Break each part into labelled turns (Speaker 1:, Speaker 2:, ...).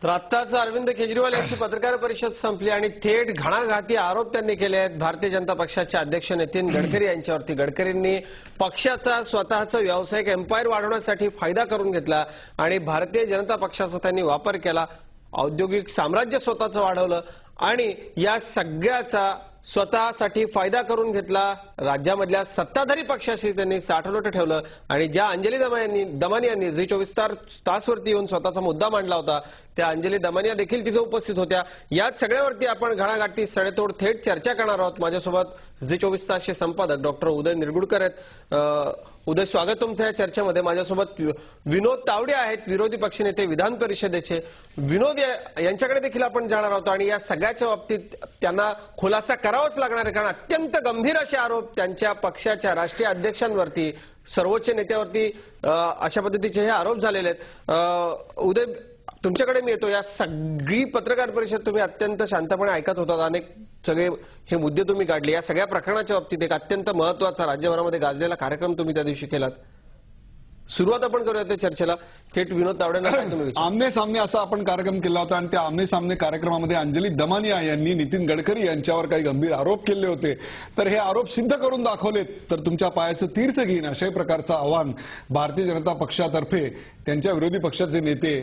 Speaker 1: तर आत्ताच अरविंद केजरीवाल यांची पत्रकार परिषद संपली आणि थेट घणाघाती आरोप त्यांनी केले आहेत भारतीय जनता पक्षाचे अध्यक्ष नितीन गडकरी यांच्यावरती। गडकरींनी पक्षाचा स्वतःचा व्यावसायिक एम्पायर वाढवण्यासाठी फायदा करून घेतला आणि भारतीय जनता पक्षाचा त्यांनी वापर केला, औद्योगिक साम्राज्य स्वतःचं वाढवलं आणि या सगळ्याचा स्वतःसाठी फायदा करून घेतला। राज्यामधल्या सत्ताधारी पक्षाशी त्यांनी साठलोट ठेवलं आणि ज्या अंजली दमानिया यांनी झी 24 तासवरती येऊन स्वतःचा मुद्दा मांडला होता त्या अंजली दमानिया देखील तिथे उपस्थित होत्या। याच सगळ्यावरती आपण घणाघाती सडेतोड थेट चर्चा करणार आहोत। माझ्यासोबत झी 24 तासचे संपादक डॉक्टर उदय निरगुडकर आहेत। उदय, स्वागत तुमचं या चर्चेमध्ये। माझ्यासोबत विनोद तावडे आहेत, विरोधी पक्षनेते विधान परिषदेचे। विनोद यांच्याकडे देखील आपण जाणार आहोत आणि या सगळ्याच्या बाबतीत त्यांना खुलासा करावाच लागणार आहे, कारण अत्यंत गंभीर असे आरोप त्यांच्या पक्षाच्या राष्ट्रीय अध्यक्षांवरती, सर्वोच्च नेत्यावरती अशा पद्धतीचे हे आरोप झालेले आहेत। उदय, तुमच्याकडे मी येतो। या सगळी पत्रकार परिषद तुम्ही अत्यंत शांतपणे ऐकत होतात, अनेक सगळे हे मुद्दे तुम्ही काढले। या सगळ्या प्रकरणाच्या बाबतीत एक अत्यंत महत्त्वाचा राज्यभरामध्ये गाजलेला कार्यक्रम तुम्ही त्या दिवशी केलात। सुरुवात आपण करूया त्या चर्चेला। थेट विनोद तावडेंना तुम्ही
Speaker 2: आमने सामने असा आपण कार्यक्रम केला होता आणि त्या आमने सामने कार्यक्रमामध्ये अंजली दमानिया यांनी नितीन गडकरी यांच्यावर काही गंभीर आरोप केले होते। तर हे आरोप सिद्ध करून दाखवलेत तर तुमच्या पायाचं तीर्थ घेईन अशा प्रकारचं आव्हान भारतीय जनता पक्षातर्फे त्यांच्या विरोधी पक्षाचे नेते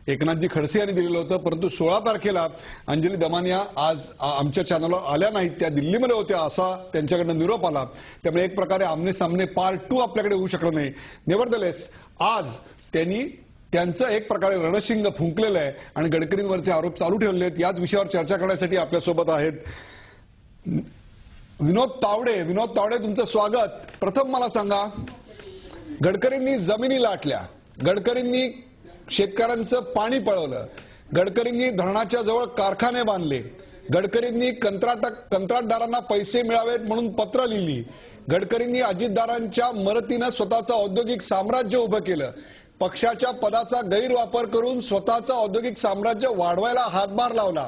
Speaker 2: एकनाथजी खडसे यांनी दिलेलं होतं। परंतु 16 तारखेला अंजली दमानिया आज आमच्या चॅनलवर आल्या नाहीत, त्या दिल्लीमध्ये होत्या असा त्यांच्याकडनं निरोप आला। त्यामुळे एक प्रकारे आमने सामने पार्ट 2 आपल्याकडे होऊ शकलं नाही। नेव्हरदलेस आज त्यांनी त्यांचं एक प्रकारे रणशिंग फुंकलेलं आहे आणि गडकरींवरचे आरोप चालू ठेवले आहेत। याच विषयावर चर्चा करण्यासाठी आपल्यासोबत आहेत विनोद तावडे। विनोद तावडे, तुमचं स्वागत। प्रथम मला सांगा, गडकरींनी जमिनी लाटल्या, गडकरींनी शेतकऱ्यांचं पाणी पळवलं, गडकरींनी धरणाच्या जवळ कारखाने बांधले, गडकरींनी कंत्राटदारांना पैसे मिळावेत म्हणून पत्र लिहिली, गडकरींनी अजितदारांच्या मदतीनं स्वतःचं औद्योगिक साम्राज्य उभं केलं, पक्षाच्या पदाचा गैरवापर करून स्वतःचं औद्योगिक साम्राज्य वाढवायला हातभार लावला,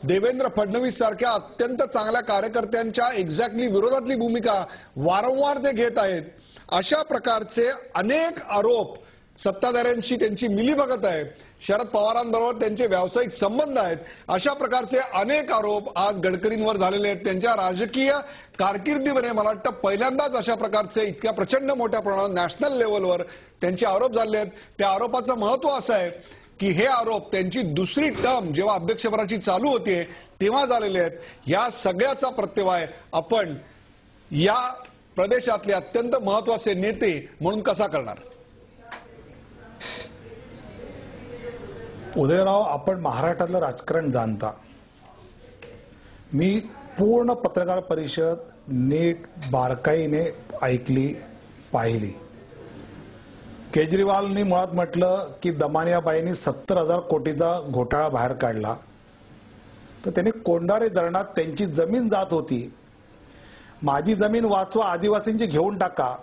Speaker 2: देवेंद्र फडणवीस सारख्या अत्यंत चांगल्या कार्यकर्त्यांच्या एक्झॅक्टली विरोधातली भूमिका वारंवार ते घेत आहेत। अशा प्रकारचे अनेक आरोप, सत्ताधाऱ्यांशी त्यांची मिलीभगत आहे, शरद पवारांबरोबर त्यांचे व्यावसायिक संबंध आहेत, अशा प्रकारचे अनेक आरोप आज गडकरींवर झालेले आहेत। त्यांच्या राजकीय कारकिर्दीमध्ये मला वाटतं पहिल्यांदाच अशा प्रकारचे इतक्या प्रचंड मोठ्या प्रमाणात नॅशनल लेव्हलवर त्यांचे आरोप झाले आहेत। त्या आरोपाचं महत्त्व असं आहे की हे आरोप त्यांची दुसरी टर्म जेव्हा अध्यक्षपदाची चालू होते तेव्हा झालेले आहेत। या सगळ्याचा प्रत्यवाय आपण या प्रदेशातले अत्यंत महत्त्वाचे नेते म्हणून कसा करणार?
Speaker 3: उदयराव, आपण महाराष्ट्रातलं राजकारण जाणता। मी पूर्ण पत्रकार परिषद नीट बारकाईने ऐकली, पाहिली। केजरीवालनी मुळात म्हटलं की दमानियाबाईंनी 70,000 कोटीचा घोटाळा बाहेर काढला, तर त्यांनी कोंडारे धरणात त्यांची जमीन जात होती, माझी जमीन वाचवा, आदिवासींची घेऊन टाका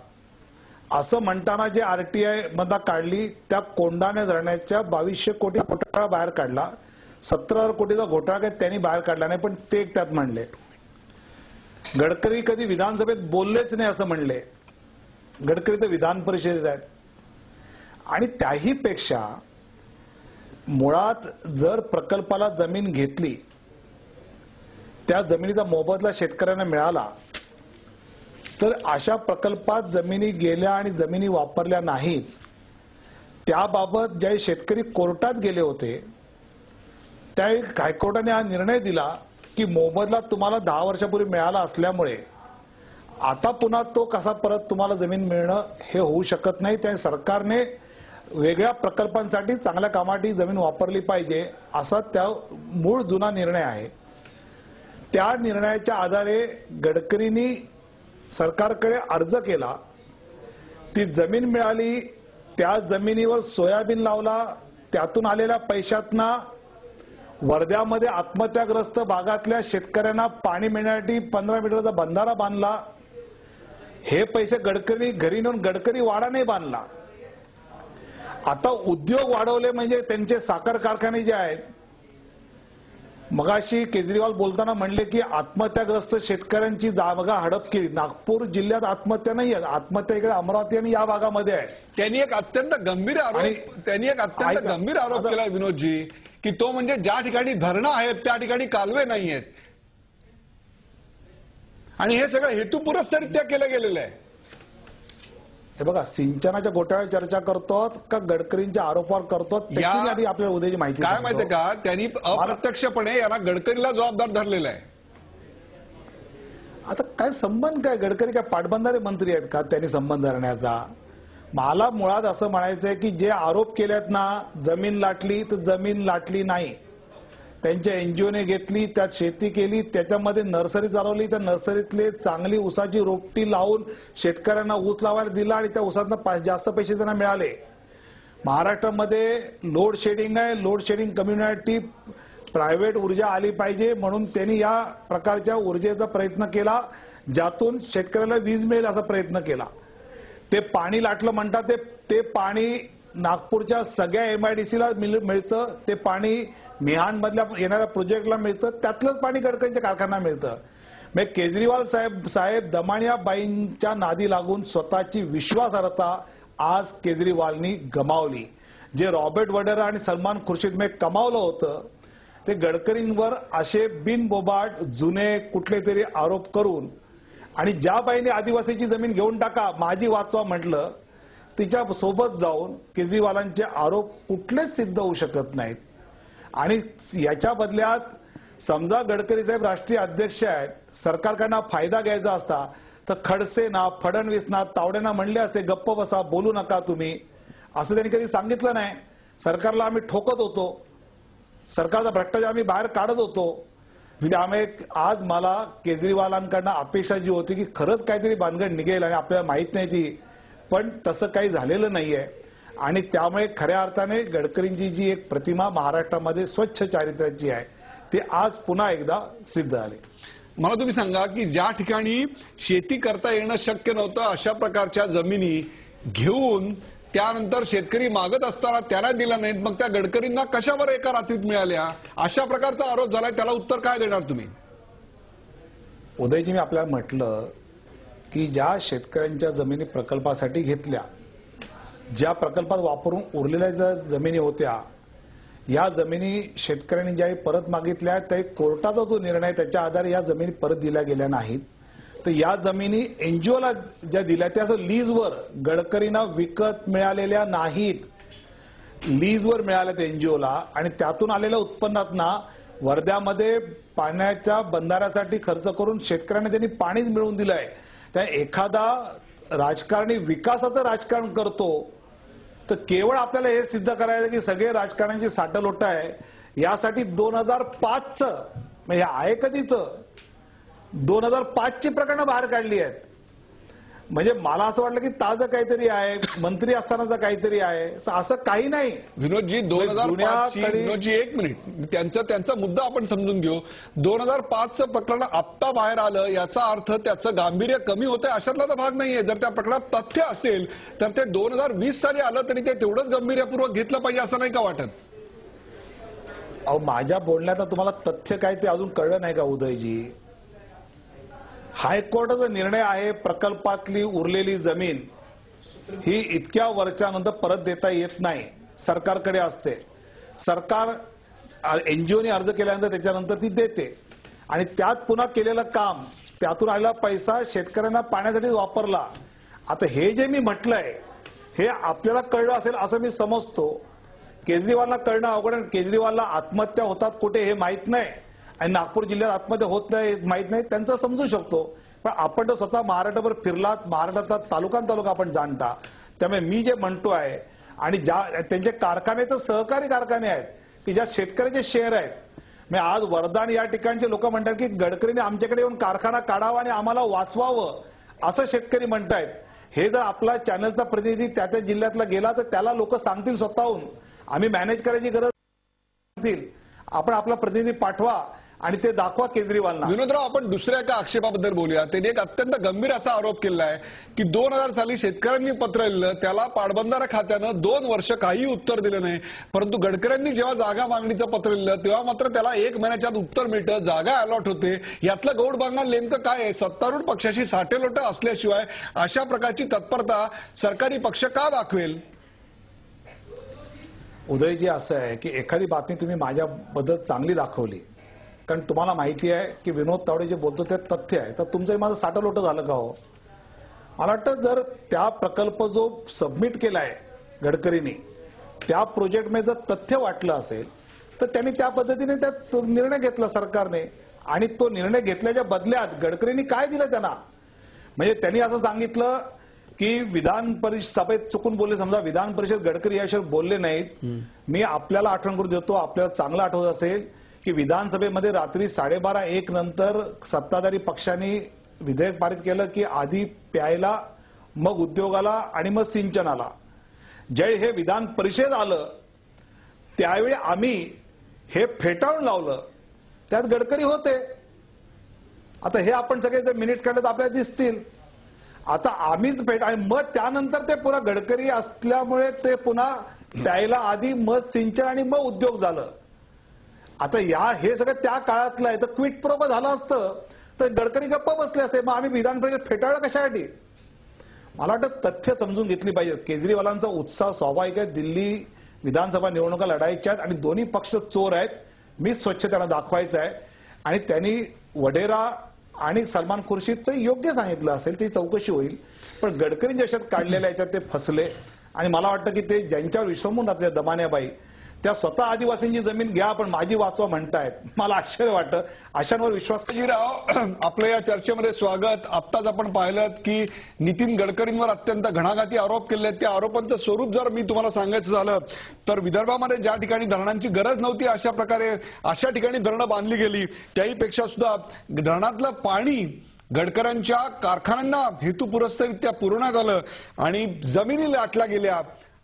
Speaker 3: असं म्हणताना जे आरटीआय मधला काढली त्या कोंडाणे धरणाच्या 2200 कोटी घोटाळा बाहेर काढला। 70,000 कोटीचा घोटाळा काही त्यांनी बाहेर काढला नाही, पण ते त्यात म्हणले। गडकरी कधी विधानसभेत बोललेच नाही असं म्हणले। गडकरी तर विधान परिषदेत आहेत आणि त्याही पेक्षा मुळात जर प्रकल्पाला जमीन घेतली, त्या जमिनीचा मोबदला शेतकऱ्यांना मिळाला, तर अशा प्रकल्पात जमिनी गेल्या आणि जमिनी वापरल्या नाहीत त्याबाबत ज्यावेळी शेतकरी कोर्टात गेले होते त्यावेळी हायकोर्टाने हा निर्णय दिला की मोबदला तुम्हाला 10 वर्षापूर्वी मिळाला असल्यामुळे आता पुन्हा तो कसा परत तुम्हाला जमीन मिळणं हे होऊ शकत नाही। त्या सरकारने वेगळ्या प्रकल्पांसाठी चांगल्या कामासाठी जमीन वापरली पाहिजे असा त्या मूळ जुना निर्णय आहे। त्या निर्णयाच्या आधारे गडकरींनी सरकारकडे अर्ज केला, ती जमीन मिळाली, त्या जमिनीवर सोयाबीन लावला, त्यातून आलेल्या पैशातना वर्ध्यामध्ये आत्महत्याग्रस्त भागातल्या शेतकऱ्यांना पाणी मिळण्यासाठी 15 मीटरचा बंधारा बांधला। हे पैसे गडकरी घरी नेऊन गडकरी वाडा नाही बांधला। आता उद्योग वाढवले म्हणजे त्यांचे साखर कारखाने जे आहेत, मगाशी केजरीवाल बोलताना म्हणले की आत्महत्याग्रस्त शेतकऱ्यांची जागा हडप केली। नागपूर जिल्ह्यात आत्महत्या नाही आहे, आत्महत्या इकडे अमरावती आणि या भागामध्ये आहे।
Speaker 2: त्यांनी एक अत्यंत गंभीर आरोप केला विनोदजी की तो म्हणजे ज्या ठिकाणी धरणं आहेत त्या ठिकाणी कालवे नाही आहेत आणि हे सगळं हेतुपुरस्सरित्या केलं गेलेलं आहे.
Speaker 3: हे बघा, सिंचनाच्या घोटाळ्यावर चर्चा करतो का गडकरींच्या आरोपावर करतो, त्याची आधी आपल्याला उद्याची माहिती
Speaker 2: काय
Speaker 3: सांगतो.
Speaker 2: माहितीये का, त्यांनी अप्रत्यक्षपणे यांना गडकरीला जबाबदार धरलेला आहे.
Speaker 3: आता काय संबंध, काय गडकरी काय पाटबंधारे मंत्री आहेत का त्यांनी संबंध धरण्याचा? मला मुळात असं म्हणायचंय की जे आरोप केलेत ना, जमीन लाटली तर जमीन लाटली नाही, त्यांच्या एनजीओने घेतली, त्यात शेती केली, त्याच्यामध्ये नर्सरी चालवली, त्या नर्सरीतले चांगली ऊसाची रोपटी लावून शेतकऱ्यांना ऊस लावायला दिला आणि त्या ऊसातनं जास्त पैसे त्यांना मिळाले. महाराष्ट्रामध्ये लोड शेडिंग आहे, लोड शेडिंग कम्युनिटी प्रायव्हेट ऊर्जा आली पाहिजे म्हणून त्यांनी या प्रकारच्या ऊर्जेचा प्रयत्न केला, ज्यातून शेतकऱ्याला वीज मिळेल असा प्रयत्न केला. ते पाणी लाटलं म्हणतात, ते पाणी नागपूरच्या सगळ्या एमआयडीसीला मिळतं, ते पाणी मिहानमधल्या येणाऱ्या प्रोजेक्टला मिळतं, त्यातलंच पाणी गडकरींच्या कारखान्याला मिळतं. मग केजरीवाल साहेब दमानियाबाईंच्या नादी लागून स्वतःची विश्वासार्हता आज केजरीवालनी गमावली. जे रॉबर्ट वडेरा आणि सलमान खुर्शीदने कमावलं होतं ते गडकरींवर असे बिनबोबाट जुने कुठले तरी आरोप करून, आणि ज्या बाईने आदिवासीची जमीन घेऊन टाका माझी वाचवा म्हटलं, तिच्या सोबत जाऊन केजरीवालांचे आरोप कुठलेच सिद्ध होऊ शकत नाहीत. आणि याच्या बदल्यात समजा गडकरी साहेब राष्ट्रीय अध्यक्ष आहेत, सरकारकडनं फायदा घ्यायचा असता तर खडसेंना, फडणवीसना, तावडेंना म्हणले असते गप्प बसा, बोलू नका तुम्ही, असं त्यांनी कधी सांगितलं नाही. सरकारला आम्ही ठोकत होतो, सरकारचा भ्रष्टाचार आम्ही बाहेर काढत होतो. त्यामुळे आज मला केजरीवालांकडनं अपेक्षा जी होती की खरंच काहीतरी भानगड निघेल आणि आपल्याला माहित नाही ती, पण तसं काही झालेलं नाहीये. आणि त्यामुळे खऱ्या अर्थाने गडकरींची जी एक प्रतिमा महाराष्ट्रामध्ये स्वच्छ चारित्र्याची आहे ती आज पुन्हा एकदा सिद्ध झाली.
Speaker 2: मला तुम्ही सांगा की ज्या ठिकाणी शेती करता येणं शक्य नव्हतं अशा प्रकारच्या जमिनी घेऊन त्यानंतर शेतकरी मागत असताना त्याला दिला नाहीत, मग त्या गडकरींना कशावर एका रात्रीत मिळाल्या, अशा प्रकारचा आरोप झालाय, त्याला उत्तर काय देणार तुम्ही?
Speaker 3: उदयजी, मी आपल्याला म्हटलं की ज्या शेतकऱ्यांच्या जमिनी प्रकल्पासाठी घेतल्या, ज्या प्रकल्पात वापरून उरलेल्या ज्या जमिनी होत्या, या जमिनी शेतकऱ्यांनी ज्यावेळी परत मागितल्या त्यावेळी कोर्टाचा जो निर्णय त्याच्या आधारे या जमिनी परत दिल्या गेल्या नाहीत. तर या जमिनी एनजीओला ज्या दिल्या त्या लीजवर गडकरींना विकत मिळालेल्या नाहीत, लीजवर मिळाल्यात एनजीओला. आणि त्यातून आलेल्या उत्पन्नातना वर्ध्यामध्ये पाण्याच्या बंधाऱ्यासाठी खर्च करून शेतकऱ्यांना त्यांनी पाणीच मिळवून दिलंय. त्या एखादा राजकारणी विकासाचं राजकारण करतो तर केवळ आपल्याला हे सिद्ध करायचं की सगळे राजकारण्यांची साठलोट आहे. यासाठी 2005चं म्हणजे आहे कधीचं 2005ची प्रकरणं बाहेर काढली आहेत. म्हणजे मला असं वाटलं की ताजं काहीतरी आहे, मंत्री असतानाचं काहीतरी आहे, तर असं काही नाही.
Speaker 2: विनोदजी, 2005 एक मिनिट, त्यांचा मुद्दा आपण समजून घेऊ. 2005चं प्रकरण आत्ता बाहेर आलं याचा अर्थ त्याचं गांभीर्य कमी होतंय अशातला तर भाग नाहीये. जर त्या प्रकरणात तथ्य असेल तर ते 2020 साली आलं तरी ते तेवढंच गांभीर्यपूर्वक घेतलं पाहिजे असं नाही का वाटत?
Speaker 3: अहो, माझ्या बोलण्यात तुम्हाला तथ्य काय ते अजून कळलं नाही का उदयजी? हायकोर्टाचा निर्णय आहे प्रकल्पातली उरलेली जमीन ही इतक्या वर्षानंतर परत देता येत नाही, सरकारकडे असते. सरकार एनजीओने अर्ज केल्यानंतर त्याच्यानंतर ती देते आणि त्यात पुन्हा केलेलं काम, त्यातून आलेला पैसा शेतकऱ्यांना पाण्यासाठी वापरला. आता हे जे मी म्हटलंय हे आपल्याला कळलं असेल असं मी समजतो. केजरीवालला कळणं अवघड, केजरीवालला आत्महत्या होतात कुठे हे माहित नाही आणि नागपूर जिल्ह्यात आत्महत्या होत नाही माहित नाही, त्यांचं समजू शकतो. पण आपण तर स्वतः महाराष्ट्रभर फिरलात, महाराष्ट्रातला तालुका आपण जाणता. त्यामुळे मी जे म्हणतो आहे आणि ज्या त्यांचे कारखाने तर सहकारी कारखाने आहेत की ज्या शेतकऱ्याचे शेअर आहेत. मी आज वर्धा आणि या ठिकाणचे लोक म्हणतात की गडकरीने आमच्याकडे येऊन कारखाना काढावा आणि आम्हाला वाचवावं असं शेतकरी म्हणतायत. हे जर आपला चॅनलचा प्रतिनिधी त्या त्या जिल्ह्यातला गेला तर त्याला लोक सांगतील स्वतःहून, आम्ही मॅनेज करायची गरज नाही, आपण आपला प्रतिनिधी पाठवा आणि ते दाखवा केजरीवालना.
Speaker 2: विनोदराव, आपण दुसऱ्या एका आक्षेपाबद्दल बोलूया. त्यांनी एक अत्यंत गंभीर असा आरोप केला आहे की 2000 साली शेतकऱ्यांनी पत्र लिहिलं, त्याला पाटबंधारा खात्यानं 2 वर्ष काही उत्तर दिलं नाही. परंतु गडकऱ्यांनी जेव्हा जागा मागणीचं पत्र लिहिलं तेव्हा मात्र त्याला 1 महिन्याच्या आत उत्तर मिळतं, जागा अलॉट होते. यातलं गौड बांगण नेमकं काय आहे? सत्तारूढ पक्षाशी साटेलोट असल्याशिवाय अशा प्रकारची तत्परता सरकारी पक्ष का दाखवेल?
Speaker 3: उदयजी असं आहे की एखादी बातमी तुम्ही माझ्याबद्दल चांगली दाखवली, कारण तुम्हाला माहिती आहे की विनोद तावडे जे बोलतो ते तथ्य आहे, तर तुमचं माझं साठलोटं झालं का हो? मला वाटतं जर त्या प्रकल्प जो सबमिट केलाय गडकरींनी, त्या प्रोजेक्टमध्ये जर तथ्य वाटलं असेल तर त्यांनी त्या पद्धतीने त्यात निर्णय घेतला सरकारने, आणि तो निर्णय घेतल्याच्या बदल्यात गडकरींनी काय दिलं त्यांना? म्हणजे त्यांनी असं सांगितलं की विधान परिषद सभेत चुकून बोलले, समजा विधान परिषद गडकरी याशिवाय बोलले नाहीत. मी आपल्याला आठवण करून देतो, आपल्याला चांगलं आठवत असेल की विधानसभेमध्ये रात्री 12:30-1 नंतर सत्ताधारी पक्षांनी विधेयक पारित केलं की आधी प्यायला, मग उद्योगाला आणि मग सिंचनाला. ज्यावेळी हे विधान परिषद आलं त्यावेळी आम्ही हे फेटाळून लावलं, त्यात गडकरी होते. आता हे आपण सगळे जर मिनिट्स काढत आपल्याला दिसतील. आता आम्हीच आणि मग त्यानंतर ते पुन्हा गडकरी असल्यामुळे ते पुन्हा प्यायला आधी, मग सिंचन आणि मग उद्योग झालं. आता हे सगळं त्या काळातलं आहे, तर क्विट प्रो झालं असतं तर गडकरी गप्प बसले असते, मग आम्ही विधान परिषद फेटाळलं कशासाठी? मला वाटतं तथ्य समजून घेतली पाहिजेत. केजरीवालांचा उत्साह स्वाभाविक आहे, दिल्ली विधानसभा निवडणुका लढायच्या आहेत आणि दोन्ही पक्ष चोर आहेत, मी स्वच्छ त्यांना दाखवायचं आहे. आणि त्यांनी वढेरा आणि सलमान खुर्शीदचं योग्य सांगितलं असेल, ती चौकशी होईल. पण गडकरी याच्यात काढलेल्या याच्यात ते फसले. आणि मला वाटतं की ते ज्यांच्यावर विश्वंभून राहते दमान्याबाई, त्या स्वतः आदिवासींची जमीन घ्या पण माझी वाचवा म्हणतायत. मला आश्चर्य वाटतं, अशांवर विश्वास.
Speaker 2: राव, आपल्या या चर्चेमध्ये स्वागत. आत्ताच आपण पाहिलं की नितीन गडकरींवर अत्यंत घणाघाती आरोप केले आहेत. त्या आरोपांचं स्वरूप जर मी तुम्हाला सांगायचं झालं तर विदर्भामध्ये ज्या ठिकाणी धरणांची गरज नव्हती अशा ठिकाणी धरणं बांधली गेली. त्याहीपेक्षा सुद्धा धरणातलं पाणी गडकऱ्यांच्या कारखान्यांना हेतुपुरस्सररित्या पुरवण्यात आलं आणि जमिनी लाटल्या गेल्या.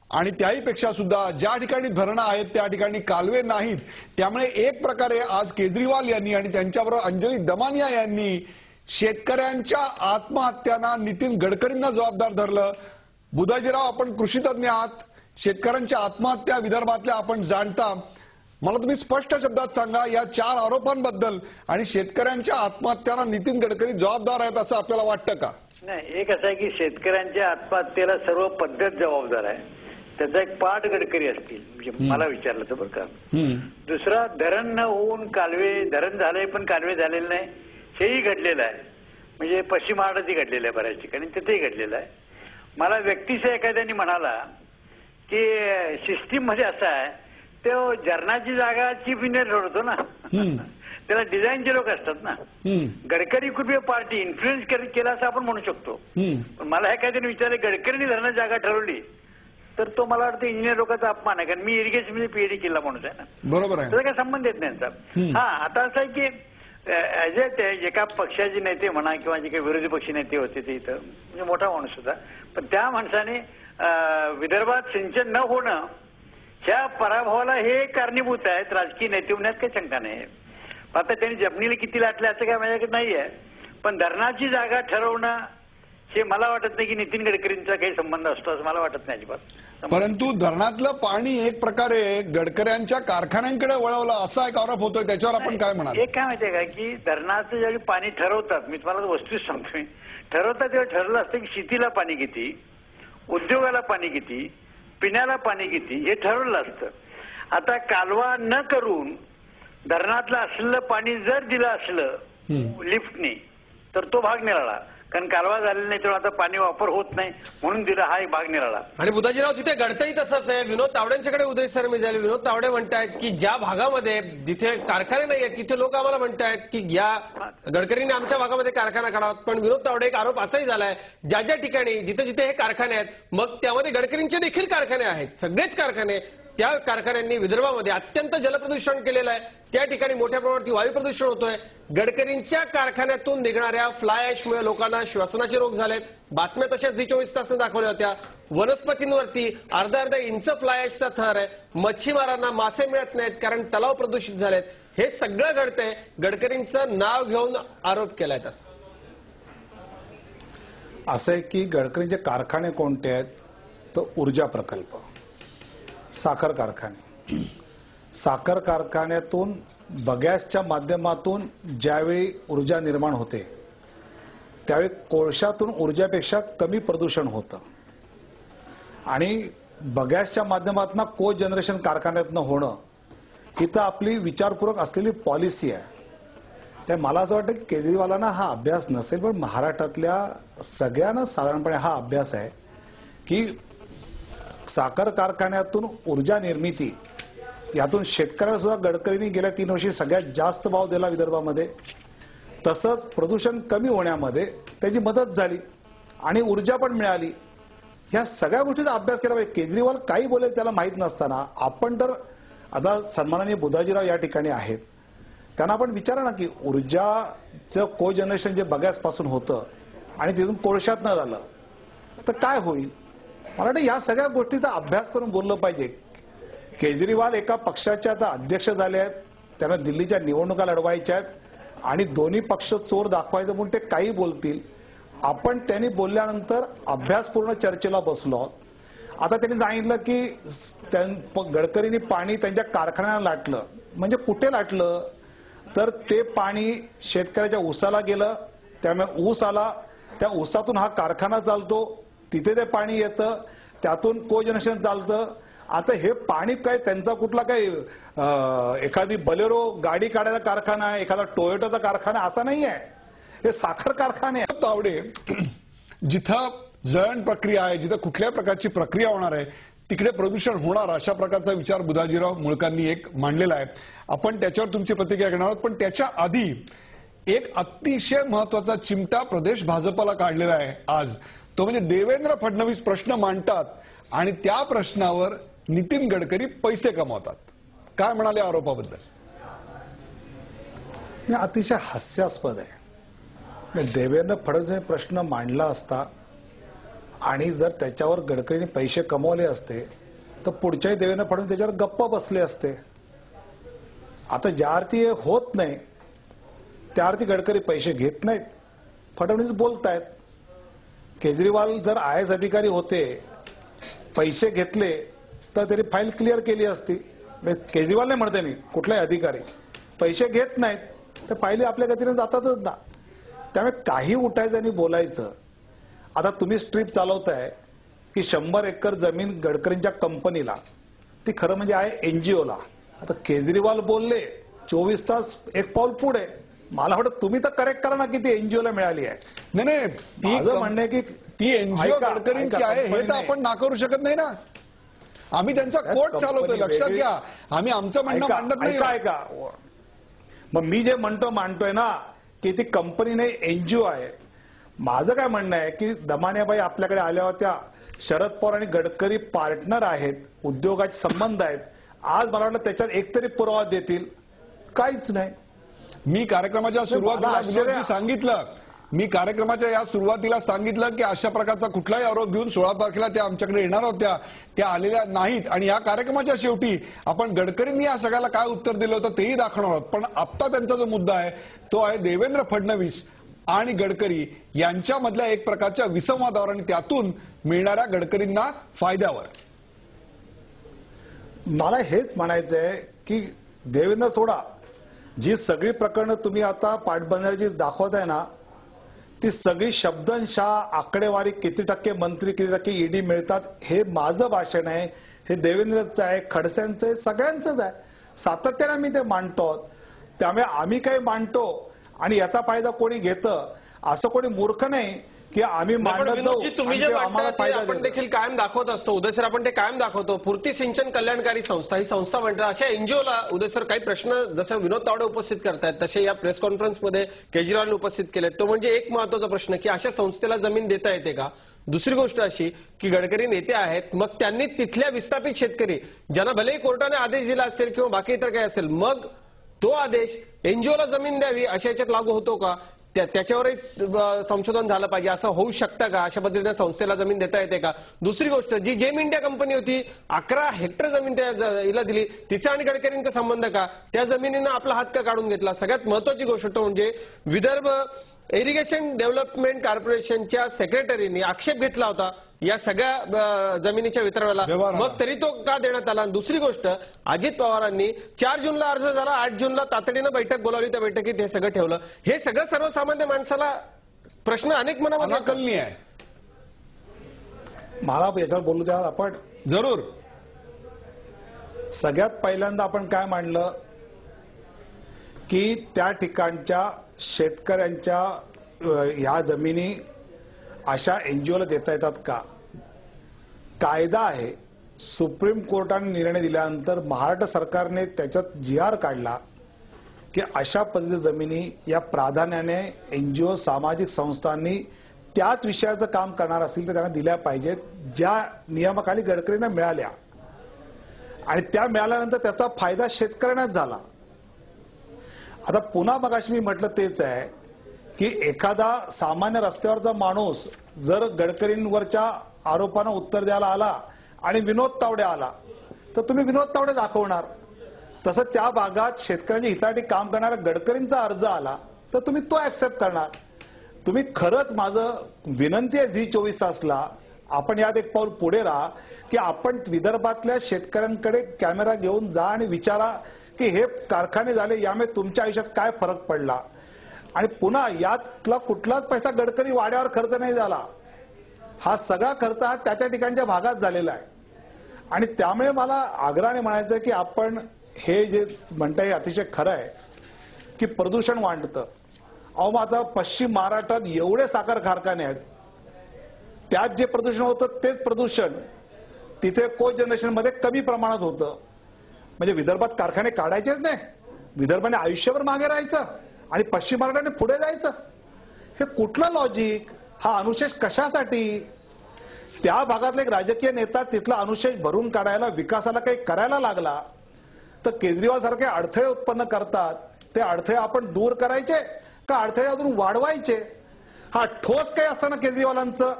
Speaker 2: आणि त्याहीपेक्षा सुद्धा ज्या ठिकाणी धरणं आहेत त्या ठिकाणी कालवे नाहीत. त्यामुळे एक प्रकारे आज केजरीवाल यांनी आणि त्यांच्याबरोबर अंजली दमानिया यांनी शेतकऱ्यांच्या आत्महत्यांना नितीन गडकरींना जबाबदार धरलं. बुधाजीराव, आपण कृषीतज्ञ आहात, शेतकऱ्यांच्या आत्महत्या विदर्भातल्या आपण जाणता. मला तुम्ही स्पष्ट शब्दात सांगा या 4 आरोपांबद्दल, आणि शेतकऱ्यांच्या आत्महत्यांना नितीन गडकरी जबाबदार आहेत असं आपल्याला वाटतं का?
Speaker 4: नाही, एक असं आहे की शेतकऱ्यांच्या आत्महत्येला सर्व पद्धत जबाबदार आहे, त्याचा एक पाठ गडकरी असतील, म्हणजे मला विचारलं तर बरं का. दुसरा, धरण न होऊन कालवे, धरण झालंय पण कालवे झालेले नाही, हेही घडलेलं आहे. म्हणजे पश्चिम महाराष्ट्रातही घडलेलं आहे, बऱ्याच ठिकाणी तिथेही घडलेलं आहे. मला व्यक्तीच्या एखाद्याने म्हणाला की सिस्टीम मध्ये असं आहे, तो जरणाची जागा चीफ इंजिनियर ठरवतो ना, त्याला डिझाईनचे लोक असतात ना. Gadkari could be party influence केला असं आपण म्हणू शकतो. पण मला एखाद्याने विचारलं गडकरीने धरणाची जागा ठरवली तर तो मला वाटतं इंजिनियर लोकांचा अपमान आहे, कारण मी इरिगेशन मध्ये पीएचडी केला माणूस आहे ना.
Speaker 2: बरोबर आहे,
Speaker 4: त्याचा काही संबंध येत नाही त्यांचा. हा, आता असं आहे की जे एका पक्षाचे नेते म्हणा किंवा जे काही विरोधी पक्षी नेते होते ते इथं म्हणजे मोठा माणूस होता, पण त्या माणसाने विदर्भात सिंचन न होणं ह्या पराभवाला हे कारणीभूत आहेत. राजकीय नेते होण्यात काही शंका नाही. आता त्यांनी जमिनीला किती लाटले असं काय माझ्याकडे नाही आहे, पण धरणाची जागा ठरवणं हे मला वाटत नाही की नितीन गडकरींचा काही संबंध असतो असं मला वाटत नाही अजिबात.
Speaker 2: परंतु धरणातलं पाणी एक प्रकारे गडकऱ्यांच्या कारखान्यांकडे वळवलं असा एक आरोप होतोय, त्याच्यावर आपण काय म्हणाल?
Speaker 4: एक काय माहितीये का की धरणाचं ज्यावेळी पाणी ठरवतात, मी तुम्हाला वस्तूच सांगतोय, ठरवतात तेव्हा ठरलं असतं की शेतीला पाणी किती, उद्योगाला पाणी किती, पिण्याला पाणी किती, हे ठरवलं असतं. आता कालवा न करून धरणातलं असलेलं पाणी जर दिलं असलं लिफ्टने तर तो भाग निराळा, कारण कालवा झालेला नाही तेव्हा आता पाणी वापर होत नाही म्हणून दिला, हा एक भाग निराळा.
Speaker 1: आणि बुधाजीराव, तिथे घडतंही तसंच आहे. विनोद तावडेंच्याकडे उदय सर मी झाले. विनोद तावडे म्हणतायत की ज्या भागामध्ये जिथे कारखाने नाही आहेत तिथे लोक आम्हाला म्हणतायत की या गडकरींनी आमच्या भागामध्ये कारखाना काढावा. पण विनोद तावडे, एक आरोप असाही झालाय ज्या ज्या ठिकाणी जिथे जिथे हे कारखाने आहेत मग त्यामध्ये गडकरींचे देखील कारखाने आहेत, सगळेच कारखाने, त्या कारखान्यांनी विदर्भामध्ये अत्यंत जलप्रदूषण केलेलं आहे. त्या ठिकाणी मोठ्या प्रमाणात वायू प्रदूषण होतोय. गडकरींच्या कारखान्यातून निघणाऱ्या फ्लाय ऍशमुळे लोकांना श्वसनाचे रोग झालेत. बातम्या तशाच झी 24 तासने दाखवल्या होत्या. वनस्पतींवरती अर्धा इंच फ्लाय ऍशचा थर आहे. मच्छीमारांना मासे मिळत नाहीत कारण तलाव प्रदूषित झालेत. हे सगळं घडतंय, गडकरींचं नाव घेऊन आरोप केलाय तसं.
Speaker 3: असं आहे की गडकरींचे कारखाने कोणते आहेत, तर ऊर्जा प्रकल्प, साखर कारखाने. साखर कारखान्यातून बगॅसच्या माध्यमातून ज्यावेळी ऊर्जा निर्माण होते त्यावेळी कोळशातून ऊर्जापेक्षा कमी प्रदूषण होतं. आणि बगॅसच्या माध्यमातून को जनरेशन कारखान्यातनं होणं ही तर आपली विचारपूर्वक असलेली पॉलिसी आहे. त्या मला असं वाटतं की केजरीवालांना हा अभ्यास नसेल, पण महाराष्ट्रातल्या सगळ्यांना साधारणपणे हा अभ्यास आहे की साखर कारखान्यातून ऊर्जा निर्मिती यातून शेतकऱ्याला सुद्धा गडकरींनी गेल्या 3 वर्षी सगळ्यात जास्त भाव दिला विदर्भामध्ये. तसंच प्रदूषण कमी होण्यामध्ये त्याची मदत झाली आणि ऊर्जा पण मिळाली. ह्या सगळ्या गोष्टीचा अभ्यास केला पाहिजे. केजरीवाल काही बोलेल त्याला माहीत नसताना आपण तर आता सन्माननीय बुधाजीराव या ठिकाणी आहेत, त्यांना आपण विचारा ना की ऊर्जाचं को जनरेशन जे बगॅसपासून होतं आणि तिथून कोळशात न झालं तर काय होईल. मला वाटतं या सगळ्या गोष्टीचा अभ्यास करून बोललं पाहिजे. केजरीवाल एका पक्षाचे आता अध्यक्ष झाले आहेत, त्यांना दिल्लीच्या निवडणुका लढवायच्या आहेत आणि दोन्ही पक्ष चोर दाखवायचं म्हणून ते काही बोलतील. आपण त्यांनी बोलल्यानंतर अभ्यासपूर्ण चर्चेला बसलो आहोत. आता त्यांनी सांगितलं की गडकरींनी पाणी त्यांच्या कारखान्याला लाटलं. म्हणजे कुठे लाटलं तर ते पाणी शेतकऱ्याच्या ऊसाला गेलं, त्यामुळे ऊस आला, त्या ऊसातून हा कारखाना चालतो, तिथे ते पाणी येतं, त्यातून कोजनरेशन चालतं. आता हे पाणी काय त्यांचा कुठला काय एखादी बलेरो गाडी काढायचा कारखाना आहे, एखादा टोयोटाचा कारखाना असा नाही आहे. हे साखर कारखाने आहेत.
Speaker 2: तावडे, जिथं जळण प्रक्रिया आहे, जिथं कुठल्या प्रकारची प्रक्रिया होणार आहे तिकडे प्रदूषण होणार, अशा प्रकारचा विचार बुधाजीराव मुळकांनी एक मांडलेला आहे. आपण त्याच्यावर तुमची प्रतिक्रिया घेणार आहोत. पण त्याच्या आधी एक अतिशय महत्वाचा चिमटा प्रदेश भाजपला काढलेला आहे आज. तो म्हणजे देवेंद्र फडणवीस प्रश्न मांडतात आणि त्या प्रश्नावर नितीन गडकरी पैसे कमवतात. काय म्हणाले आरोपाबद्दल?
Speaker 3: अतिशय हास्यास्पद आहे. देवेंद्र फडणवीस प्रश्न मांडला असता आणि जर त्याच्यावर गडकरीने पैसे कमवले असते तर पुढच्याही देवेंद्र फडणवीस त्याच्यावर गप्प बसले असते. आता ज्या अर्थी हे होत नाही त्या अर्थी गडकरी पैसे घेत नाहीत, फडणवीस बोलतायत. केजरीवाल जर IAS अधिकारी होते, पैसे घेतले तर त्यांनी फाईल क्लिअर केली असती. केजरीवाल नाही म्हणते मी, कुठलाही अधिकारी पैसे घेत नाहीत तर फाईली आपल्या गतीने जातातच ना. त्यामुळे काही उठायचं आणि बोलायचं. आता तुम्ही स्ट्रीप चालवताय की 100 एकर जमीन गडकरींच्या कंपनीला, ती खरं म्हणजे आहे एनजीओला. आता केजरीवाल बोलले 24 तास एक पाऊल पुढे. मला वाटतं तुम्ही तर करेक्ट करा ना की ती एनजीओला मिळाली आहे.
Speaker 2: नाही,
Speaker 3: माझं म्हणणं आहे की
Speaker 2: ती एनजीओ गडकरींची आहे हे तर आपण नाकारू शकत नाही ना. आम्ही त्यांचा कोर्ट चालवतोय, लक्षात घ्या. आम्ही आमचं म्हणणं मांडत नाही.
Speaker 3: ऐका, मग मी जे मांडतोय ना की ती कंपनी नाही एनजीओ आहे. माझं काय म्हणणं आहे की दमानियाबाई आपल्याकडे आल्या होत्या, शरद पवार आणि गडकरी पार्टनर आहेत, उद्योगाचे संबंध आहेत. आज मला वाटलं त्याच्यात एकतरी पुरावा देतील, काहीच नाही.
Speaker 2: मी कार्यक्रमाच्या सुरुवातीला सांगितलं की अशा प्रकारचा कुठलाही आरोप घेऊन 16 तारखेला त्या आमच्याकडे येणार होत्या, त्या आलेल्या नाहीत. आणि या कार्यक्रमाच्या शेवटी आपण गडकरींनी या सगळ्याला काय उत्तर दिलं होतं तेही दाखवणार आहोत. पण आता त्यांचा जो मुद्दा आहे तो आहे देवेंद्र फडणवीस आणि गडकरी यांच्यामधल्या एक प्रकारच्या विसंवादावर आणि त्यातून मिळणाऱ्या गडकरींना फायद्यावर.
Speaker 3: मला हेच म्हणायचं आहे की देवेंद्र सोडा, जी सगळी प्रकरणं तुम्ही आता पाटबंधाऱ्याची दाखवताय ना, ती सगळी शब्दशः आकडेवारी, किती टक्के मंत्री, किती टक्के ईडी मिळतात, हे माझं भाषण आहे, हे देवेंद्रचं आहे, खडसेंचं आहे, सगळ्यांचंच आहे. सातत्याने मी ते मांडतो. त्यामुळे आम्ही काही मांडतो आणि याचा फायदा कोणी घेतं असं कोणी मूर्ख नाही की आम्ही मांडत जाऊ.
Speaker 1: तुम्ही जे मांडता आपण देखील कायम दाखवत असतो. उदय सर, आपण ते कायम दाखवतो. पूर्ती सिंचन कल्याणकारी संस्था ही संस्था म्हणतात. अशा एनजीओला उदय सर काही प्रश्न जसं विनोद तावडे उपस्थित करतायत तसे या प्रेस कॉन्फरन्समध्ये केजरीवालने उपस्थित केलेत. तो म्हणजे एक महत्वाचा प्रश्न की अशा संस्थेला जमीन देता येते का. दुसरी गोष्ट अशी की गडकरी नेते आहेत, मग त्यांनी तिथल्या विस्थापित शेतकरी ज्यांना भलेही कोर्टाने आदेश दिला असेल किंवा बाकी इतर काही असेल, मग तो आदेश एनजीओला जमीन द्यावी अशा याच्यात लागू होतो का, त्याच्यावरही संशोधन झालं पाहिजे. असं होऊ शकतं का, अशा पद्धतीने संस्थेला जमीन देता येते का. दुसरी गोष्ट, जी जेम इंडिया कंपनी होती 11 हेक्टर जमीन हिला दिली, तिचा आणि गडकरींचा संबंध का, त्या जमिनीनं आपला हात का काढून घेतला. सगळ्यात महत्वाची गोष्ट म्हणजे विदर्भ इरिगेशन डेव्हलपमेंट कॉर्पोरेशनच्या सेक्रेटरीने आक्षेप घेतला होता या सगळ्या जमिनीच्या वितरणाला, मग तरी तो का देण्यात आला. दुसरी गोष्ट, अजित पवारांनी 4 जूनला अर्ज झाला, 8 जूनला तातडीनं बैठक बोलावली, त्या बैठकीत हे सगळं ठेवलं. हे सगळं सर्वसामान्य माणसाला प्रश्न अनेक मनामध्ये
Speaker 2: अनाकलनीय आहे.
Speaker 3: मला याच्यावर बोलू द्या आपण.
Speaker 2: जरूर.
Speaker 3: सगळ्यात पहिल्यांदा आपण काय मांडलं की त्या ठिकाणच्या शेतकऱ्यांच्या ह्या जमिनी अशा एनजीओला देता येतात का. कायदा आहे, सुप्रीम कोर्टाने निर्णय दिल्यानंतर महाराष्ट्र सरकारने त्याच्यात GR काढला की अशा पद्धतीच्या जमिनी या प्राधान्याने एनजीओ सामाजिक संस्थांनी त्याच विषयाचं काम करणार असतील तर त्यांना दिल्या पाहिजेत, ज्या नियमाखाली गडकरींना मिळाल्या आणि त्या मिळाल्यानंतर त्याचा फायदा शेतकऱ्यांनाच झाला. आता पुन्हा मगाशी मी म्हटलं तेच आहे की एखादा सामान्य रस्त्यावरचा माणूस जर गडकरींवरच्या आरोपांना उत्तर द्यायला आला आणि विनोद तावडे आला तर तुम्ही विनोद तावडे दाखवणार. तसं त्या भागात शेतकऱ्यांच्या हितासाठी काम करणारा गडकरींचा अर्ज आला तर तुम्ही तो ऍक्सेप्ट करणार. तुम्ही खरंच माझं विनंती आहे झी 24 तासला आपण यात एक पाऊल पुढे राहा की आपण विदर्भातल्या शेतकऱ्यांकडे कॅमेरा घेऊन जा आणि विचारा की हे कारखाने झाले यामुळे तुमच्या आयुष्यात काय फरक पडला. आणि पुन्हा यातला कुठलाच पैसा गडकरी वाड्यावर खर्च नाही झाला. हा सगळा खर्च हा त्या ठिकाणच्या भागात झालेला आहे. आणि त्यामुळे मला आग्रहाने म्हणायचं की आपण हे जे म्हणताय हे अतिशय खरं आहे की प्रदूषण वाढतं. अहो मग आता पश्चिम महाराष्ट्रात एवढे साखर कारखाने आहेत, त्यात जे प्रदूषण होतं तेच प्रदूषण तिथे को जनरेशनमध्ये कमी प्रमाणात होतं. म्हणजे विदर्भात कारखाने काढायचेच नाही, विदर्भाने आयुष्यभर मागे राहायचं आणि पश्चिम महाराष्ट्राने पुढे जायचं. हे कुठलं लॉजिक. हा अनुशेष कशासाठी. त्या भागातला एक राजकीय नेता तिथला अनुशेष भरून काढायला विकासाला काही करायला लागला तर केजरीवाल सारखे अडथळे उत्पन्न करतात. ते अडथळे आपण दूर करायचे का अडथळे अजून वाढवायचे. हा ठोस काही असताना केजरीवालांचं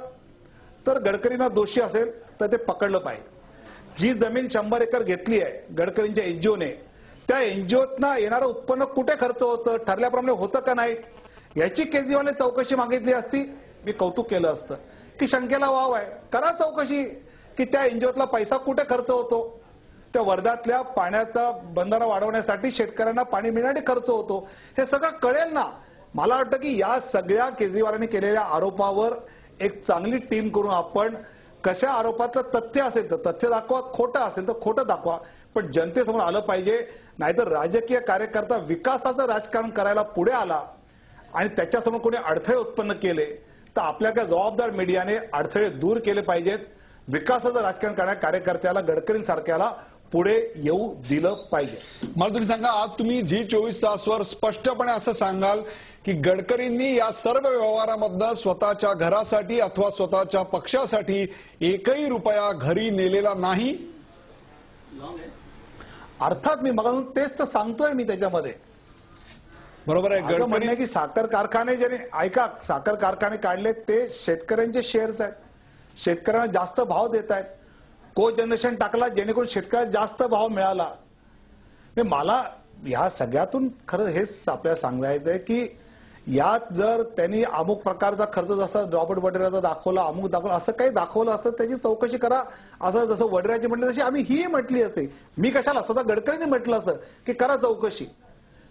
Speaker 3: तर गडकरींना दोषी असेल तर ते पकडलं पाहिजे. जी जमीन 100 एकर घेतली आहे गडकरींच्या एनजीओने, त्या एनजीओतनं येणारं उत्पन्न कुठे खर्च होतं, ठरल्याप्रमाणे होतं का नाही याची केजरीवालने चौकशी मागितली असती मी कौतुक केलं असतं. की शंकेला वाव आहे, करा चौकशी की त्या एनजीओतला पैसा कुठे खर्च होतो. त्या वर्ध्यातल्या पाण्याचा बंधारा वाढवण्यासाठी शेतकऱ्यांना पाणी मिळण्यासाठी खर्च होतो. हे सगळं कळेल ना. मला वाटतं की या सगळ्या केजरीवालांनी केलेल्या आरोपावर एक चांगली टीम करून आपण कशा आरोपातलं तथ्य असेल तर तथ्य दाखवा, खोटं असेल तर खोटं दाखवा, पण जनतेसमोर आलं पाहिजे. नाहीतर राजकीय कार्यकर्ता विकासाचं राजकारण करायला पुढे आला आणि त्याच्यासमोर कोणी अडथळे उत्पन्न केले तर आपल्या काय जबाबदार मीडियाने अडथळे दूर केले पाहिजेत. विकासाचं राजकारण करणाऱ्या कार्यकर्त्याला गडकरींसारख्याला पुढे येऊ दिलं पाहिजे.
Speaker 2: मला तुम्ही सांगा, आज तुम्ही झी 24 तासवर स्पष्टपणे असं सांगाल की गडकरींनी या सर्व व्यवहारामधनं स्वतःच्या घरासाठी अथवा स्वतःच्या पक्षासाठी एकही रुपया घरी नेलेला नाही.
Speaker 3: अर्थात मी मग तेच तर सांगतोय मी त्याच्यामध्ये.
Speaker 2: बरोबर आहे.
Speaker 3: गडकरी म्हणणे की साखर कारखाने ज्याने ऐका साखर कारखाने काढले ते शेतकऱ्यांचे शेअर्स आहेत, शेतकऱ्यांना जास्त भाव देत आहेत. को जनरेशन टाकला जेणेकरून शेतकऱ्याला जास्त भाव मिळाला. मला या सगळ्यातून खरं हेच आपल्याला सांगायचं आहे की यात जर त्यांनी अमुक प्रकारचा खर्च जसा रॉबर्ट वड्राचा दाखवला, अमुक दाखवला, असं काही दाखवलं असतं त्याची चौकशी करा. असं जसं वड्राची म्हटलं तशी आम्ही ही म्हटली असते. मी कशाला, स्वतः गडकरींनी म्हटलं असतं की करा चौकशी.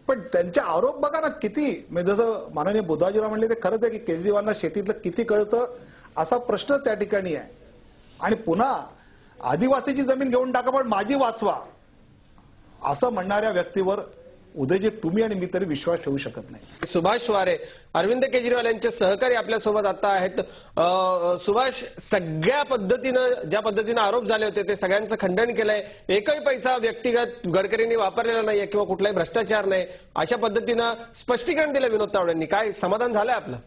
Speaker 3: पण त्यांचे आरोप बघा ना किती. म्हणजे जसं माननीय बुधाजीराव म्हणले ते खरंच आहे की केजरीवालना शेतीतलं किती कळतं असा प्रश्न त्या ठिकाणी आहे. आणि पुन्हा आदिवासीची जमीन घेऊन टाका पण माझी वाचवा असं म्हणणाऱ्या व्यक्तीवर उदयजित तुम्ही आणि मी तरी विश्वास ठेवू शकत नाही.
Speaker 1: सुभाष वारे, अरविंद केजरीवाल यांचे सहकारी आपल्यासोबत आता आहेत. सुभाष, सगळ्या पद्धतीनं ज्या पद्धतीनं आरोप झाले होते ते सगळ्यांचं खंडन केलंय. एकही पैसा व्यक्तिगत गडकरींनी वापरलेला नाहीये किंवा कुठलाही भ्रष्टाचार नाही अशा पद्धतीनं स्पष्टीकरण दिलं विनोद तावडेंनी. काय समाधान झालंय आपलं?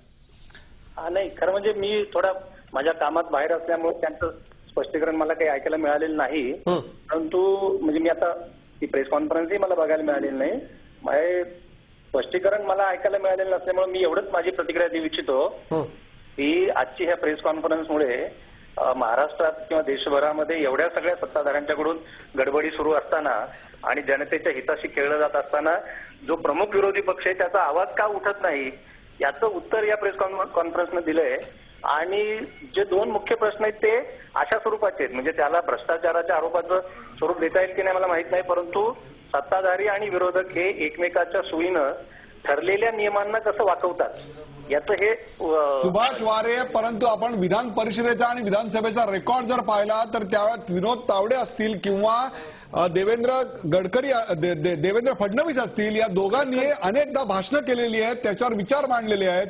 Speaker 5: नाही, खरं म्हणजे मी थोडा माझ्या कामात बाहेर असल्यामुळे त्यांचं स्पष्टीकरण मला काही ऐकायला मिळालेलं नाही. परंतु म्हणजे मी आता ती प्रेस कॉन्फरन्सही मला बघायला मिळालेली नाही. स्पष्टीकरण मला ऐकायला मिळालेलं नसल्यामुळे मी एवढंच माझी प्रतिक्रिया देऊ इच्छितो की आजची ह्या प्रेस कॉन्फरन्समुळे महाराष्ट्रात किंवा देशभरामध्ये एवढ्या सगळ्या सत्ताधाऱ्यांच्याकडून गडबडी सुरू असताना आणि जनतेच्या हिताशी खेळलं जात असताना जो प्रमुख विरोधी पक्ष आहे त्याचा आवाज का उठत नाही याचं उत्तर या प्रेस कॉन्फरन्सनं दिलंय. आणि जे दोन मुख्य प्रश्न आहेत ते अशा स्वरूपाचे आहेत, म्हणजे त्याला भ्रष्टाचाराच्या आरोपाचं स्वरूप देता येईल की नाही मला माहित नाही, परंतु सत्ताधारी आणि विरोधक हे एकमेकाच्या सोयीनं ठरलेल्या नियमांना कसं वाकवतात याचं हे
Speaker 2: सुभाष वारे, परंतु आपण विधान परिषदेचा आणि विधानसभेचा रेकॉर्ड जर पाहिला तर त्यावेळेस विनोद तावडे असतील किंवा देवेंद्र गडकरी देवेंद्र फडणवीस असतील, या दोघांनी अनेकदा भाषणं केलेली आहेत, त्याच्यावर विचार मांडलेले आहेत.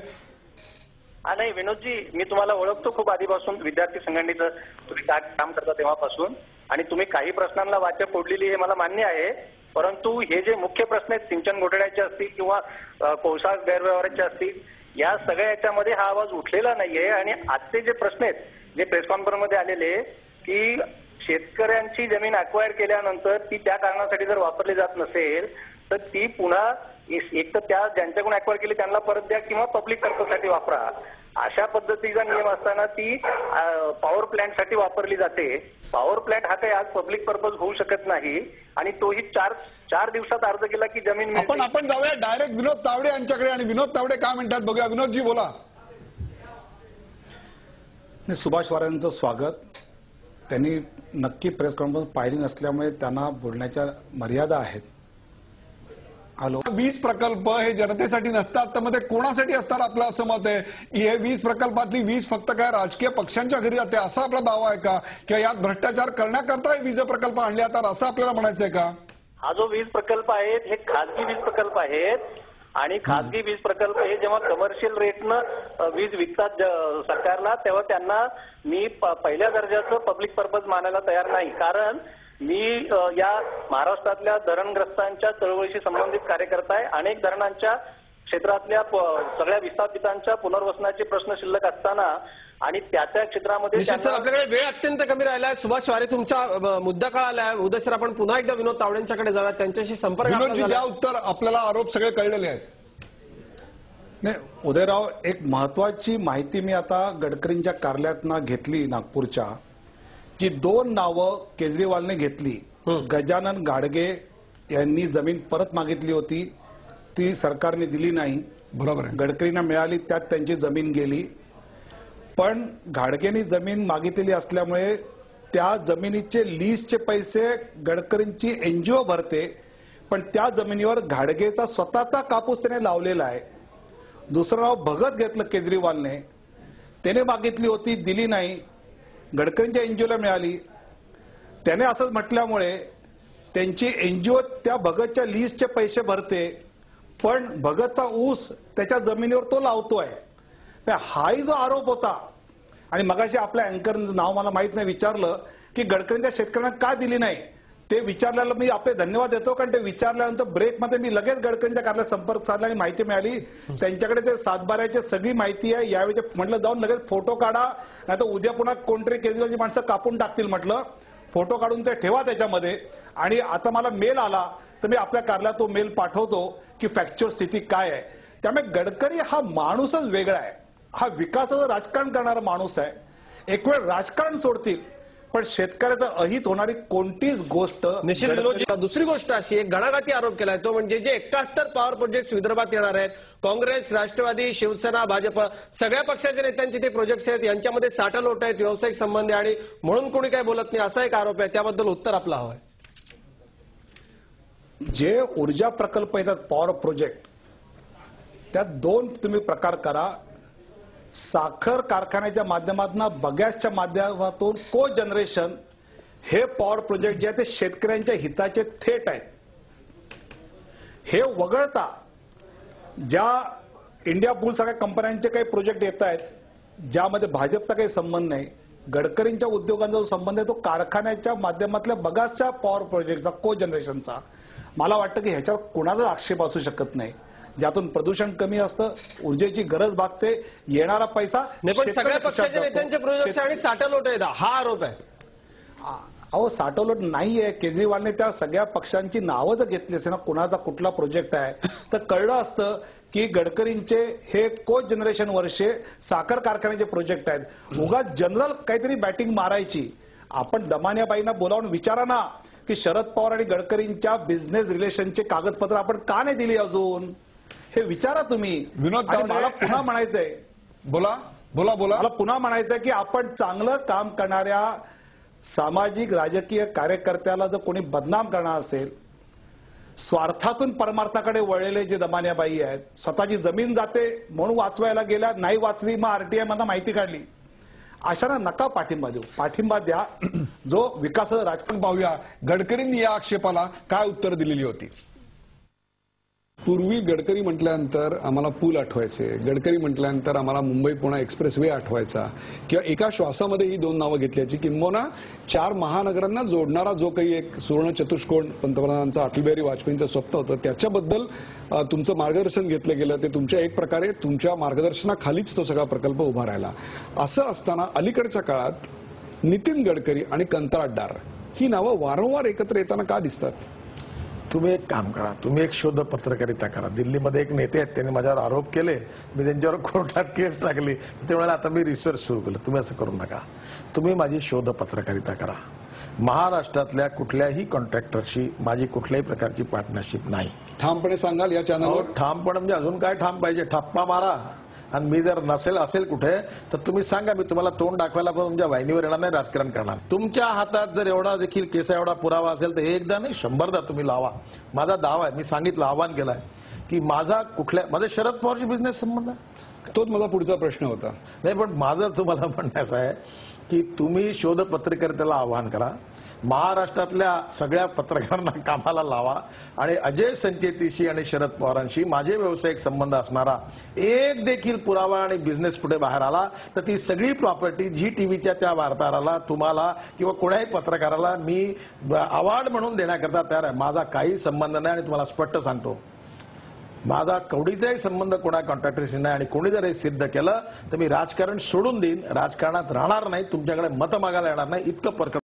Speaker 5: नाही विनोदजी, मी तुम्हाला ओळखतो खूप आधीपासून, विद्यार्थी संघटनेचं तुम्ही काम करता तेव्हापासून, आणि तुम्ही काही प्रश्नांना वाचा फोडलेली हे मला मान्य आहे. परंतु हे जे मुख्य प्रश्न आहेत, सिंचन घोटाळ्याचे असतील किंवा कोळसा गैरव्यवहाराचे असतील, या सगळ्या याच्यामध्ये हा आवाज उठलेला नाहीये. आणि आजचे जे प्रश्न आहेत, जे प्रेस कॉन्फरन्स मध्ये आलेले, की शेतकऱ्यांची जमीन अक्वायर केल्यानंतर ती त्या कारणासाठी जर वापरली जात नसेल तर ती पुन्हा एक तर त्या ज्यांच्याकडून अक्वायर केली त्यांना परत द्या किंवा पब्लिक पर्पजसाठी वापरा. अशा पद्धतीचा नियम असताना ती पॉवर प्लांटसाठी वापरली जाते. पॉवर प्लांट हा काही आज पब्लिक पर्पज होऊ शकत नाही, आणि तोही चार दिवसात अर्ज केला की जमीन
Speaker 2: आपण जाऊया डायरेक्ट विनोद तावडे यांच्याकडे, आणि विनोद तावडे काय म्हणतात बघूया. विनोदजी बोला.
Speaker 3: सुभाष वारेंचं स्वागत. त्यांनी नक्की प्रेस कॉन्फरन्स पाहिली नसल्यामुळे त्यांना बोलण्याच्या मर्यादा आहेत. हॅलो,
Speaker 2: वीज प्रकल्प हे जनतेसाठी नसतात तर मग ते कोणासाठी असतात आपलं असं मत आहे? हे वीज प्रकल्पातली वीज फक्त काय राजकीय पक्षांच्या घरी जाते असा आपला दावा आहे का? किंवा यात भ्रष्टाचार करण्याकरता हे वीज प्रकल्प आणले जातात असं आपल्याला म्हणायचंय का?
Speaker 5: हा जो वीज प्रकल्प आहेत हे खासगी वीज प्रकल्प आहेत, आणि खासगी वीज प्रकल्प हे जेव्हा कमर्शियल रेटनं वीज विकतात सरकारला, तेव्हा त्यांना मी पहिल्या दर्जाचं पब्लिक पर्पज मानायला तयार नाही. कारण मी या महाराष्ट्रातल्या धरणग्रस्तांच्या चळवळीशी संबंधित कार्यकर्ता आहे. अनेक धरणांच्या क्षेत्रातल्या सगळ्या विस्थापितांच्या पुनर्वसनाचे प्रश्न शिल्लक असताना आणि त्या क्षेत्रामध्ये
Speaker 1: आपल्याकडे वेळ अत्यंत कमी राहिला आहे. सुभाष वारे, तुमचा मुद्दा कळाला आहे. उद्या आपण पुन्हा एकदा विनोद तावडेंच्याकडे जाऊया, त्यांच्याशी संपर्क.
Speaker 2: द्या उत्तर. आपल्याला आरोप सगळे कळलेले आहेत.
Speaker 3: नाही उदयराव, एक महत्वाची माहिती मी आता गडकरींच्या कार्यालयातनं घेतली नागपूरच्या, जी 2 नावं केजरीवालने घेतली. गजानन गाडगे यांनी जमीन परत मागितली होती, ती सरकारने दिली नाही.
Speaker 2: बरोबर आहे.
Speaker 3: गडकरींना मिळाली, त्यात त्यांची जमीन गेली. पण घाडगेंनी जमीन मागितलेली असल्यामुळे त्या जमिनीचे लीजचे पैसे गडकरींची एनजीओ भरते, पण त्या जमिनीवर घाडगेचा स्वतःचा कापूस त्याने लावलेला आहे. दुसरं नाव भगत घेतलं केजरीवालने, त्याने मागितली होती, दिली नाही, गडकरींच्या एनजीओला मिळाली. त्याने असंच म्हटल्यामुळे त्यांची एनजीओ त्या भगतच्या लीजचे पैसे भरते, पण भगतचा ऊस त्याच्या जमिनीवर तो लावतोय. हाही जो आरोप होता, आणि मगाशी आपल्या अँकर नाव मला माहित नाही विचारलं की गडकरींच्या शेतकऱ्यांना का दिली नाही, ते विचारल्याला मी आपले धन्यवाद देतो. कारण ते विचारल्यानंतर ब्रेकमध्ये मी लगेच गडकरींच्या कार्यालयात संपर्क साधला आणि माहिती मिळाली. त्यांच्याकडे ते सातबाऱ्याची सगळी माहिती आहे. यावेळी म्हटलं जाऊन लगेच फोटो काढा, नाही तर उद्या पुन्हा कोणतरी केजरीवालची माणसं कापून टाकतील. म्हटलं फोटो काढून ते ठेवा त्याच्यामध्ये. आणि आता मला मेल आला तर मी आपल्या कार्यालयात तो मेल पाठवतो की फॅक्च्युअल स्थिती काय आहे. त्यामुळे गडकरी हा माणूसच वेगळा आहे. हा विकासाचं राजकारण करणारा माणूस आहे. एक वेळ राजकारण सोडतील, पण शेतकऱ्याचं अहित होणारी कोणतीच गोष्ट
Speaker 1: निश्चित. दुसरी गोष्ट अशी एक घणाघाती आरोप केलाय तो म्हणजे जे 71 पॉवर प्रोजेक्ट विदर्भात येणार आहेत, काँग्रेस, राष्ट्रवादी, शिवसेना, भाजप सगळ्या पक्षाच्या नेत्यांचे ते प्रोजेक्ट्स आहेत, यांच्यामध्ये साठलोट आहेत, व्यावसायिक संबंध आहे, आणि म्हणून कोणी काही बोलत नाही असा एक आरोप आहे. त्याबद्दल उत्तर आपलं हवं आहे.
Speaker 3: जे ऊर्जा प्रकल्प येतात पॉवर प्रोजेक्ट, त्यात 2 तुम्ही प्रकार करा. साखर कारखान्याच्या माध्यमातून, बगॅसच्या माध्यमातून को जनरेशन हे पॉवर प्रोजेक्ट जे आहे ते शेतकऱ्यांच्या हिताचे थेट आहेत. हे वगळता ज्या इंडिया बुल सारख्या कंपन्यांचे काही प्रोजेक्ट येत आहेत ज्यामध्ये भाजपचा काही संबंध नाही, गडकरींच्या उद्योगांचा जो संबंध आहे तो कारखान्याच्या माध्यमातल्या बगॅसच्या पॉवर प्रोजेक्टचा, को जनरेशनचा. मला वाटतं की ह्याच्यावर कोणाचा आक्षेप असू शकत नाही. ज्यातून प्रदूषण कमी असतं, ऊर्जेची गरज भागते, येणारा पैसा
Speaker 1: पण सगळ्या पक्षाच्या नेत्यांचे प्रोजेक्ट आणि साठलोट आहेत हा आरोप आहे.
Speaker 3: अहो साठवलोट नाहीये. केजरीवालने त्या सगळ्या पक्षांची नावं जर घेतली असेल ना, कुणाचा कुठला प्रोजेक्ट आहे तर कळलं असतं की गडकरींचे हे को जनरेशन वर्षे साखर कारखान्याचे प्रोजेक्ट आहेत. उगाच जनरल काहीतरी बॅटिंग मारायची. आपण दमानियाबाईंना बोलावून विचारा ना की शरद पवार आणि गडकरींच्या बिझनेस रिलेशनचे कागदपत्र आपण का नाही दिली अजून, हे विचारा तुम्ही.
Speaker 2: विनोद तावडे,
Speaker 3: मला पुन्हा म्हणायचंय,
Speaker 2: बोला बोला बोला
Speaker 3: मला पुन्हा म्हणायचंय की आपण चांगलं काम करणाऱ्या सामाजिक राजकीय कार्यकर्त्याला जर कोणी बदनाम करणार असेल स्वार्थातून परमार्थाकडे वळलेले जे दमानियाबाई आहेत, स्वतःची जमीन जाते म्हणून वाचवायला गेल्या, नाही वाचली मग आरटीआय मधून माहिती काढली. अशांना नका पाठिंबा देऊ, पाठिंबा द्या जो विकासाचं राजकारण.
Speaker 2: पाहूया गडकरींनी या आक्षेपाला काय उत्तर दिलेली होती. पूर्वी गडकरी म्हटल्यानंतर आम्हाला पूल आठवायचे, गडकरी म्हटल्यानंतर आम्हाला मुंबई पुणे एक्सप्रेस वे आठवायचा, किंवा एका श्वासामध्ये ही दोन नावं घेतल्याची, किंबहुना 4 महानगरांना जोडणारा जो काही एक सुवर्ण चतुष्कोण पंतप्रधानांचं अटल बिहारी वाजपेयींचं स्वप्न होतं त्याच्याबद्दल तुमचं मार्गदर्शन घेतलं गेलं. ते तुमच्या एक प्रकारे तुमच्या मार्गदर्शनाखालीच तो सगळा प्रकल्प उभा राहिला. असं असताना अलीकडच्या काळात नितीन गडकरी आणि कंत्राटदार ही नावं वारंवार एकत्र येताना का दिसतात.
Speaker 6: तुम्ही एक काम करा, तुम्ही एक शोध पत्रकारिता करा. दिल्लीमध्ये एक नेते आहेत, त्यांनी माझ्यावर आरोप केले, मी त्यांच्यावर कोर्टात केस टाकली. ते म्हणाले आता मी रिसर्च सुरू केलं. तुम्ही असं करू नका, तुम्ही माझी शोध पत्रकारिता करा. महाराष्ट्रातल्या कुठल्याही कॉन्ट्रॅक्टरशी माझी कुठल्याही प्रकारची पार्टनरशिप नाही.
Speaker 2: ठामपणे सांगाल या चॅनलवर.
Speaker 6: ठामपणे म्हणजे अजून काय ठाम पाहिजे, ठप्पा मारा. आणि मी जर असेल कुठे तर तुम्ही सांगा, मी तुम्हाला तोंड दाखवायला पण तुमच्या वाहिनीवर येणार नाही, राजकारण करणार. तुमच्या हातात जर एवढा देखील केसा एवढा पुरावा असेल तर एकदा नाही 100दा तुम्ही लावा. माझा दावा आहे, मी सांगितलं, आवाहन केलंय की माझा शरद पवारशी बिझनेस संबंध आहे.
Speaker 2: तोच माझा पुढचा प्रश्न होता.
Speaker 6: नाही, पण माझं तुम्हाला म्हणण्याचं आहे की तुम्ही शोध पत्रकारितेला आवाहन करा, महाराष्ट्रातल्या सगळ्या पत्रकारांना कामाला लावा आणि अजय संचेतीशी आणि शरद पवारांशी माझे व्यावसायिक संबंध असणारा एक देखील पुरावा आणि बिझनेस पुढे बाहेर आला तर ती सगळी प्रॉपर्टी जी टीव्हीच्या त्या वार्ताहराला, तुम्हाला किंवा कोणाही पत्रकाराला मी अवॉर्ड म्हणून देण्याकरता तयार आहे. माझा काही संबंध नाही आणि तुम्हाला स्पष्ट सांगतो, माझा कवडीचाही संबंध कोणा कॉन्ट्रॅक्टरशी नाही. आणि कोणी जर हे सिद्ध केलं तर मी राजकारण सोडून देईन, राजकारणात राहणार नाही, तुमच्याकडे मतं मागायला येणार नाही. इतकं परखड